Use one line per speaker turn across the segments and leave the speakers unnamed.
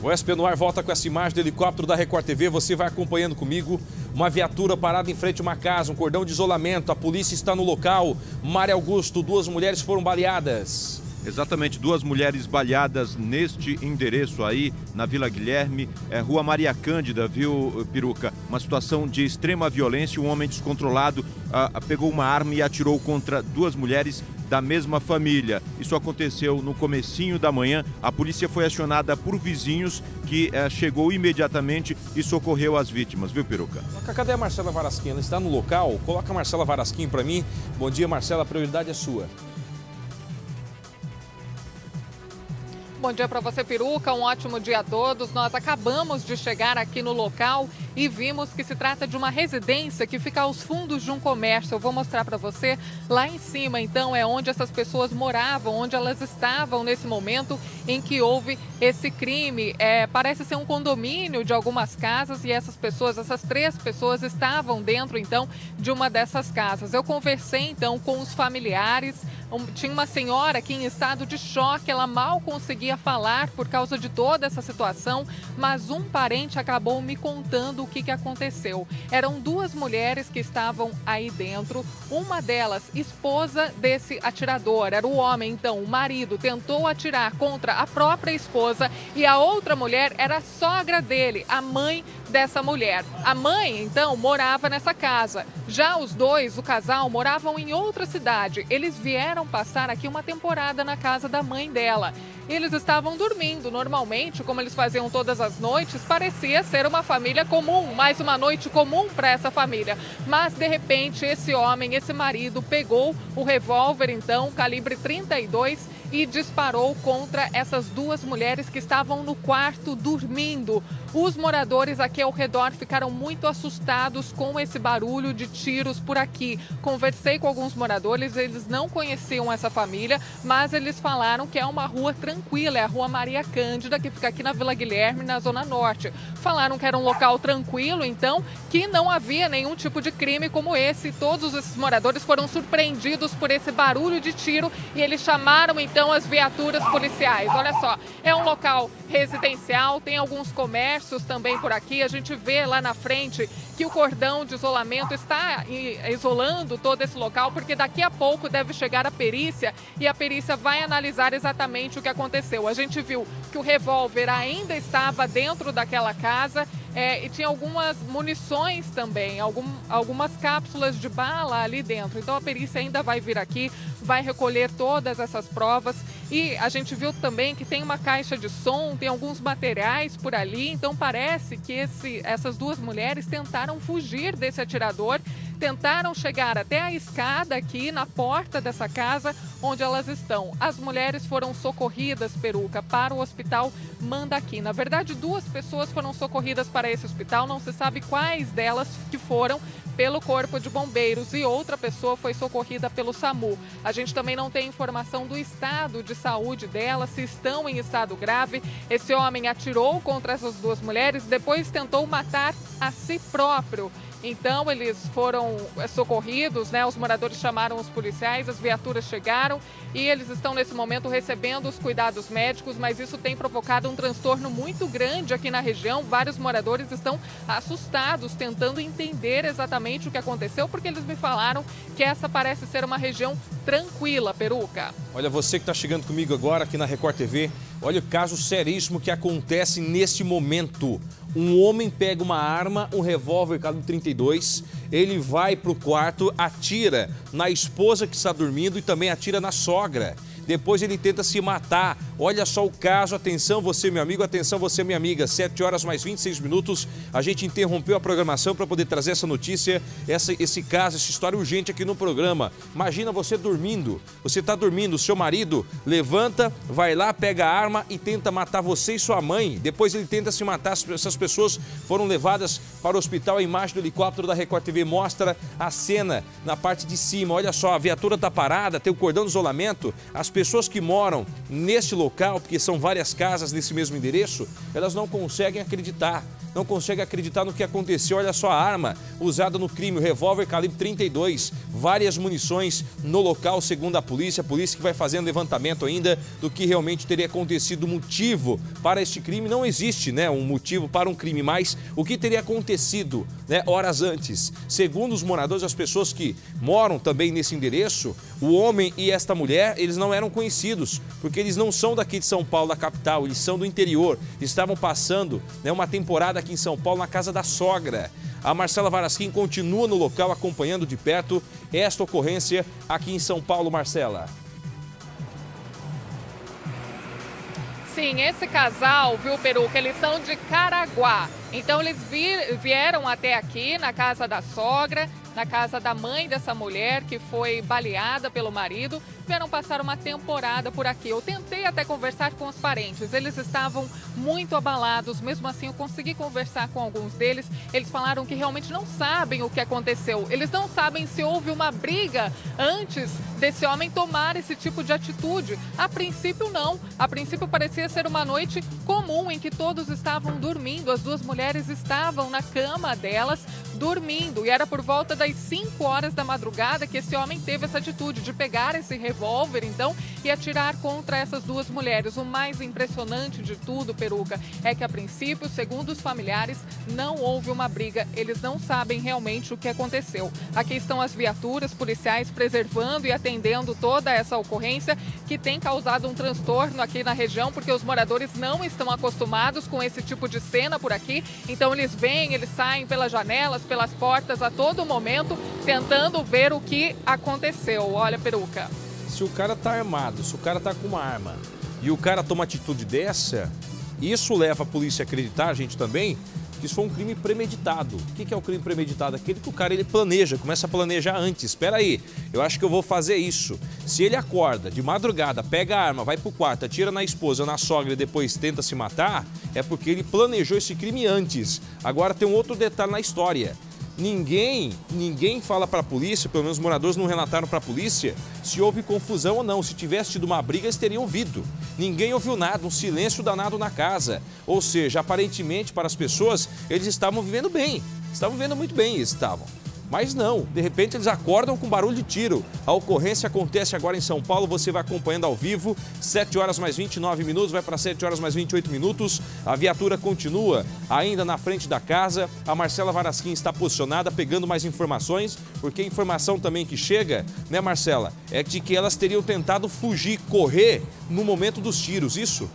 O SP no ar volta com essa imagem do helicóptero da Record TV. Você vai acompanhando comigo. Uma viatura parada em frente a uma casa, um cordão de isolamento. A polícia está no local. Mário Augusto, 2 mulheres foram baleadas.
Exatamente, 2 mulheres baleadas neste endereço aí, na Vila Guilherme, Rua Maria Cândida, viu, Peruca? Uma situação de extrema violência. Um homem descontrolado pegou uma arma e atirou contra 2 mulheres da mesma família. Isso aconteceu no comecinho da manhã. A polícia foi acionada por vizinhos que chegou imediatamente e socorreu as vítimas, viu, Peruca?
Cadê a Marcela Varasquim? Ela está no local? Coloca a Marcela Varasquim para mim. Bom dia, Marcela, a prioridade é sua.
Bom dia para você, Peruca. Um ótimo dia a todos. Nós acabamos de chegar aqui no local e vimos que se trata de uma residência que fica aos fundos de um comércio. Eu vou mostrar para você. Lá em cima, então, é onde essas pessoas moravam, onde elas estavam nesse momento em que houve esse crime. Parece ser um condomínio de algumas casas e essas 3 pessoas estavam dentro, então, de uma dessas casas. Eu conversei, então, com os familiares. Tinha uma senhora aqui em estado de choque, ela mal conseguia falar por causa de toda essa situação, mas um parente acabou me contando o que aconteceu. Eram 2 mulheres que estavam aí dentro, uma delas esposa desse atirador, era o homem, então, o marido tentou atirar contra a própria esposa e a outra mulher era a sogra dele, a mãe dessa mulher. A mãe, então, morava nessa casa. Já os 2, o casal, moravam em outra cidade. Eles vieram passar aqui uma temporada na casa da mãe dela. Eles estavam dormindo normalmente, como eles faziam todas as noites, parecia ser uma família comum, mais uma noite comum para essa família. Mas, de repente, esse homem, esse marido, pegou o revólver, então, calibre 32, e disparou contra essas 2 mulheres que estavam no quarto dormindo. Os moradores aqui ao redor ficaram muito assustados com esse barulho de tiros por aqui. Conversei com alguns moradores, eles não conheciam essa família, mas eles falaram que é uma rua tranquila, é a Rua Maria Cândida, que fica aqui na Vila Guilherme, na Zona Norte. Falaram que era um local tranquilo, então, que não havia nenhum tipo de crime como esse. Todos esses moradores foram surpreendidos por esse barulho de tiro e eles chamaram, então, as viaturas policiais. Olha só, é um local residencial, tem alguns comércios também por aqui. A gente vê lá na frente que o cordão de isolamento está isolando todo esse local, porque daqui a pouco deve chegar a perícia e a perícia vai analisar exatamente o que aconteceu. A gente viu que o revólver ainda estava dentro daquela casa e tinha algumas munições também, algumas cápsulas de bala ali dentro. Então a perícia ainda vai vir aqui, vai recolher todas essas provas e a gente viu também que tem uma caixa de som, tem alguns materiais por ali. Então parece que essas 2 mulheres tentaram fugir desse atirador, tentaram chegar até a escada aqui na porta dessa casa onde elas estão. As mulheres foram socorridas, Peruca, para o hospital Mandaki. Na verdade, 2 pessoas foram socorridas para esse hospital, não se sabe quais delas que foram pelo Corpo de Bombeiros e outra pessoa foi socorrida pelo SAMU. A gente também não tem informação do estado de saúde delas, se estão em estado grave. Esse homem atirou contra essas 2 mulheres, depois tentou matar a si próprio. Então, eles foram socorridos, né? Os moradores chamaram os policiais, as viaturas chegaram e eles estão, nesse momento, recebendo os cuidados médicos, mas isso tem provocado um transtorno muito grande aqui na região. Vários moradores estão assustados, tentando entender exatamente o que aconteceu, porque eles me falaram que essa parece ser uma região tranquila, Peruca.
Olha, você que está chegando comigo agora aqui na Record TV, olha o caso seríssimo que acontece neste momento. Um homem pega uma arma, um revólver calibre 32, ele vai para o quarto, atira na esposa que está dormindo e também atira na sogra. Depois ele tenta se matar. Olha só o caso, atenção você meu amigo, atenção você minha amiga. 7 horas mais 26 minutos, a gente interrompeu a programação para poder trazer essa notícia, esse caso, essa história urgente aqui no programa. Imagina você dormindo, você está dormindo, seu marido levanta, vai lá, pega a arma e tenta matar você e sua mãe. Depois ele tenta se matar, essas pessoas foram levadas para o hospital. A imagem do helicóptero da Record TV mostra a cena na parte de cima. Olha só, a viatura está parada, tem o cordão de isolamento. As pessoas que moram neste local, porque são várias casas nesse mesmo endereço, elas não conseguem acreditar. não consegue acreditar no que aconteceu. Olha só a arma usada no crime, o revólver calibre 32, várias munições no local, segundo a polícia que vai fazendo levantamento ainda do que realmente teria acontecido. O motivo para este crime não existe, né? Um motivo para um crime, mas o que teria acontecido, né, horas antes. Segundo os moradores, as pessoas que moram também nesse endereço, o homem e esta mulher, eles não eram conhecidos, porque eles não são daqui de São Paulo, da capital, eles são do interior. Estavam passando, né, uma temporada aqui em São Paulo, na casa da sogra. A Marcela Varasquim continua no local acompanhando de perto esta ocorrência aqui em São Paulo. Marcela.
Sim, esse casal, viu, Peruca, eles são de Caraguá. Então eles vieram até aqui na casa da sogra, na casa da mãe dessa mulher que foi baleada pelo marido, vieram passar uma temporada por aqui. Eu tentei até conversar com os parentes, eles estavam muito abalados, mesmo assim eu consegui conversar com alguns deles. Eles falaram que realmente não sabem o que aconteceu, eles não sabem se houve uma briga antes desse homem tomar esse tipo de atitude. A princípio não, a princípio parecia ser uma noite comum em que todos estavam dormindo, as duas mulheres estavam na cama delas dormindo e era por volta das 5 horas da madrugada que esse homem teve essa atitude de pegar esse revólver então e atirar contra essas duas mulheres. O mais impressionante de tudo, Peruca, é que a princípio, segundo os familiares, não houve uma briga, eles não sabem realmente o que aconteceu. Aqui estão as viaturas policiais preservando e atendendo toda essa ocorrência que tem causado um transtorno aqui na região, porque os moradores não estão acostumados com esse tipo de cena por aqui, então eles vêm, eles saem pelas janelas, pelas portas a todo momento, tentando ver o que aconteceu. Olha, Peruca.
Se o cara tá armado, se o cara tá com uma arma e o cara toma atitude dessa, isso leva a polícia a acreditar, a gente também, que isso foi um crime premeditado. O que é o crime premeditado? Aquele que o cara ele planeja, começa a planejar antes. Espera aí, eu acho que eu vou fazer isso. Se ele acorda de madrugada, pega a arma, vai pro quarto, atira na esposa, na sogra e depois tenta se matar, é porque ele planejou esse crime antes. Agora tem um outro detalhe na história. Ninguém fala para a polícia, pelo menos os moradores não relataram para a polícia, se houve confusão ou não. Se tivesse tido uma briga, eles teriam ouvido. Ninguém ouviu nada, um silêncio danado na casa. Ou seja, aparentemente, para as pessoas, eles estavam vivendo bem. Estavam vivendo muito bem, eles estavam. Mas não, de repente eles acordam com barulho de tiro. A ocorrência acontece agora em São Paulo, você vai acompanhando ao vivo, 7 horas mais 29 minutos, vai para 7 horas mais 28 minutos. A viatura continua ainda na frente da casa. A Marcela Varasquim está posicionada, pegando mais informações, porque a informação também que chega, né, Marcela, é de que elas teriam tentado fugir, correr no momento dos tiros, isso?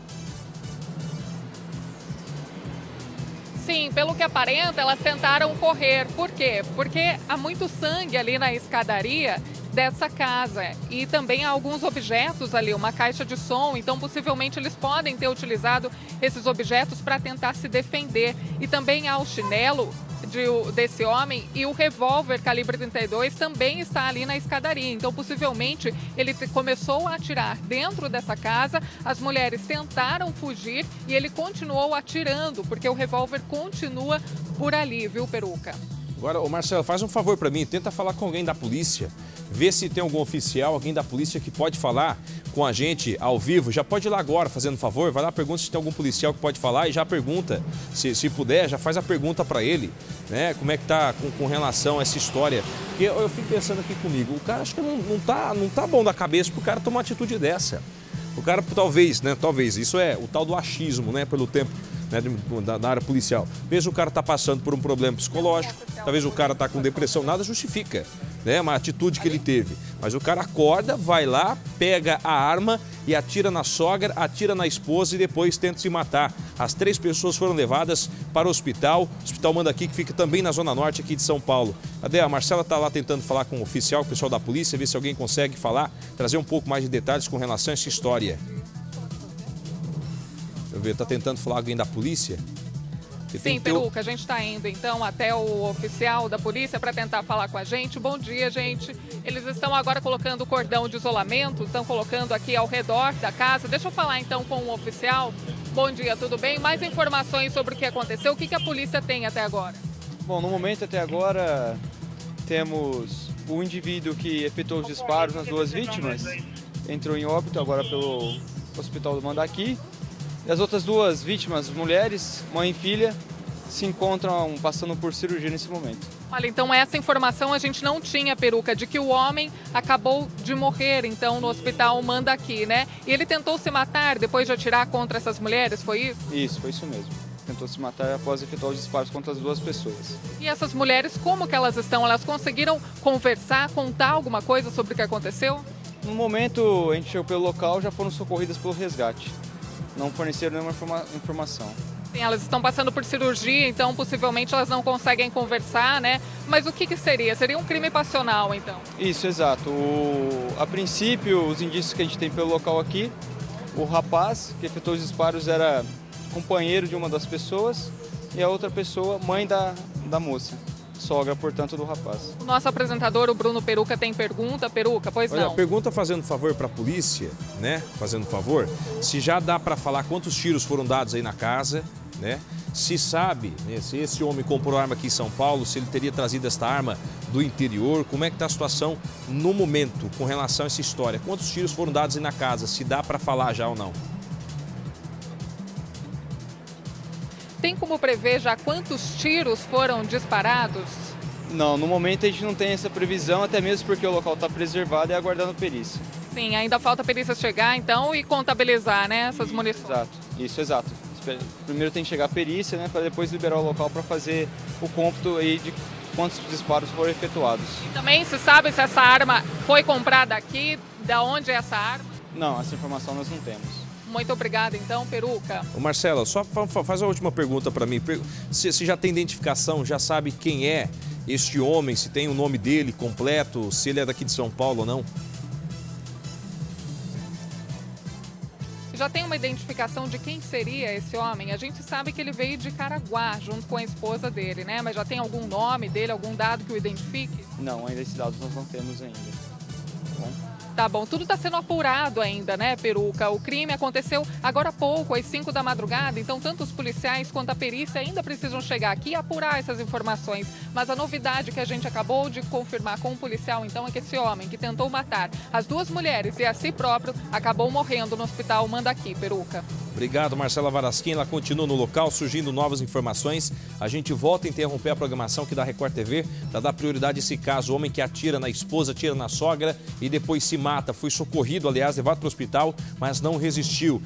Sim, pelo que aparenta, elas tentaram correr. Por quê? Porque há muito sangue ali na escadaria dessa casa e também há alguns objetos ali, uma caixa de som, então possivelmente eles podem ter utilizado esses objetos para tentar se defender. E também há o chinelo desse homem e o revólver calibre 32 também está ali na escadaria. Então, possivelmente, ele começou a atirar dentro dessa casa, as mulheres tentaram fugir e ele continuou atirando, porque o revólver continua por ali, viu, Peruca?
Agora, ô Marcelo, faz um favor para mim, tenta falar com alguém da polícia, vê se tem algum oficial, alguém da polícia que pode falar com a gente ao vivo. Já pode ir lá agora, fazendo favor, vai lá, pergunta se tem algum policial que pode falar e já pergunta, se puder, já faz a pergunta para ele, né, como é que tá com relação a essa história. Porque eu fico pensando aqui comigo, o cara acho que não tá bom da cabeça pro cara tomar uma atitude dessa. O cara talvez, isso é o tal do achismo, né, pelo tempo, né, da área policial. Talvez o cara está passando por um problema psicológico, talvez o cara está com depressão, nada justifica, né, uma atitude que ele teve. Mas o cara acorda, vai lá, pega a arma e atira na sogra, atira na esposa e depois tenta se matar. As 3 pessoas foram levadas para o hospital Mandaqui, que fica também na Zona Norte aqui de São Paulo. Cadê? A Marcela está lá tentando falar com o oficial, com o pessoal da polícia, ver se alguém consegue falar, trazer um pouco mais de detalhes com relação a essa história. Deixa eu ver, tá tentando falar alguém da polícia?
Sim, Peruca, a gente está indo então até o oficial da polícia para tentar falar com a gente. Bom dia, gente. Eles estão agora colocando o cordão de isolamento, estão colocando aqui ao redor da casa. Deixa eu falar então com o oficial. Bom dia, tudo bem? Mais informações sobre o que aconteceu, o que a polícia tem até agora?
Bom, no momento até agora temos o indivíduo que efetuou os disparos nas 2 vítimas, entrou em óbito agora pelo Hospital do Mandaqui. E as outras 2 vítimas, mulheres, mãe e filha, se encontram passando por cirurgia nesse momento.
Olha, então essa informação a gente não tinha, Peruca, de que o homem acabou de morrer, então, no hospital Mandaqui, né? E ele tentou se matar depois de atirar contra essas mulheres, foi isso?
Isso, foi isso mesmo. Tentou se matar após efetuar os disparos contra as duas pessoas.
E essas mulheres, como que elas estão? Elas conseguiram conversar, contar alguma coisa sobre o que aconteceu?
No momento, a gente chegou pelo local, já foram socorridas pelo resgate. Não forneceram nenhuma informação.
Sim, elas estão passando por cirurgia, então possivelmente elas não conseguem conversar, né? Mas o que seria? Seria um crime passional, então?
Isso, exato. A princípio, os indícios que a gente tem pelo local aqui, o rapaz que efetuou os disparos era companheiro de uma das pessoas e a outra pessoa, mãe da moça. Sogra, portanto, do rapaz.
O nosso apresentador, o Bruno Peruca, tem pergunta. Peruca, pois não?
Olha, pergunta fazendo favor para a polícia, né? Fazendo favor, se já dá para falar quantos tiros foram dados aí na casa, né? Se sabe, né, se esse homem comprou arma aqui em São Paulo, se ele teria trazido esta arma do interior, como é que está a situação no momento com relação a essa história? Quantos tiros foram dados aí na casa? Se dá para falar já ou não?
Tem como prever já quantos tiros foram disparados?
Não, no momento a gente não tem essa previsão, até mesmo porque o local está preservado e aguardando perícia.
Sim, ainda falta a perícia chegar, então, e contabilizar, né, essas munições.
Exato, isso, exato. Primeiro tem que chegar a perícia, né, para depois liberar o local para fazer o cômputo aí de quantos disparos foram efetuados.
E também se sabe se essa arma foi comprada aqui, da onde é essa arma?
Não, essa informação nós não temos.
Muito obrigada, então, Peruca.
Ô Marcela, só faz a última pergunta para mim. Se já tem identificação, já sabe quem é este homem, se tem o nome dele completo, se ele é daqui de São Paulo ou não?
Já tem uma identificação de quem seria esse homem? A gente sabe que ele veio de Caraguá, junto com a esposa dele, né? Mas já tem algum nome dele, algum dado que o identifique?
Não, ainda esses dados nós não temos ainda.
Tá bom, tudo está sendo apurado ainda, né, Peruca? O crime aconteceu agora há pouco, às 5 da madrugada, então tanto os policiais quanto a perícia ainda precisam chegar aqui e apurar essas informações. Mas a novidade que a gente acabou de confirmar com o policial, então, é que esse homem que tentou matar as duas mulheres e a si próprio acabou morrendo no hospital Mandaqui, Peruca.
Obrigado, Marcela Varasquim. Ela continua no local, surgindo novas informações. A gente volta a interromper a programação aqui da Record TV para dar prioridade a esse caso. O homem que atira na esposa, atira na sogra e depois se mata. Foi socorrido, aliás, levado para o hospital, mas não resistiu.